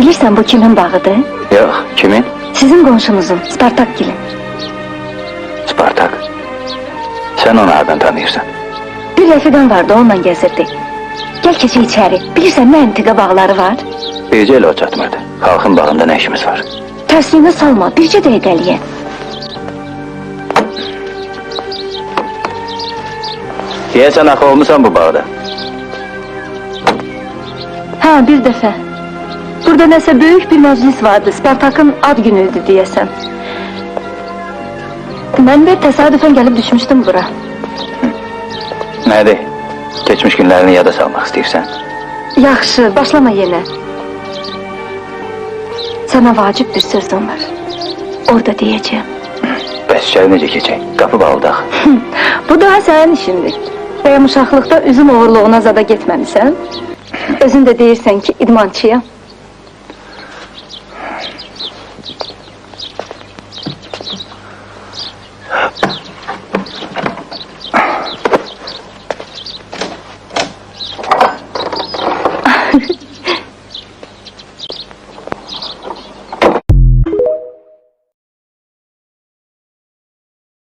Bilirsən bu kimin bağıdır? Yox, kimin? Sizin qonşunuzun, Spartak gilin. Spartak. Sen onu nereden tanıyorsun? Bir rəfiqəm vardı, onunla gəzirdik. Gəl keçək içəri. Bilirsən nə əntiqə bağları var? Bircə elə o çatmırdı. Xalqın bağında nə işimiz var? Tərsliyinə salma, bircə dəqiqəliyə. Deyəsən axı olmusan bu bağda. Ha, bir dəfə. Burada nəsə böyük bir məclis vardı, Spartakın ad günüydü deyəsən. Mən də təsadüfən gəlib düşmüşdüm bura. Nədir? Geçmiş günlərini yada salmaq istəyirsən? Yaxşı, başlama yenə. Sana vacib bir sözüm var. Orada deyəcəyim. Bəs içəri necə keçək? Qapı bağlıdaq. Bu daha sənin işindir. Bəyəm uşaqlıqda üzüm oğurluğuna zada getməmisən? Özün də deyirsən ki, idmançıyam.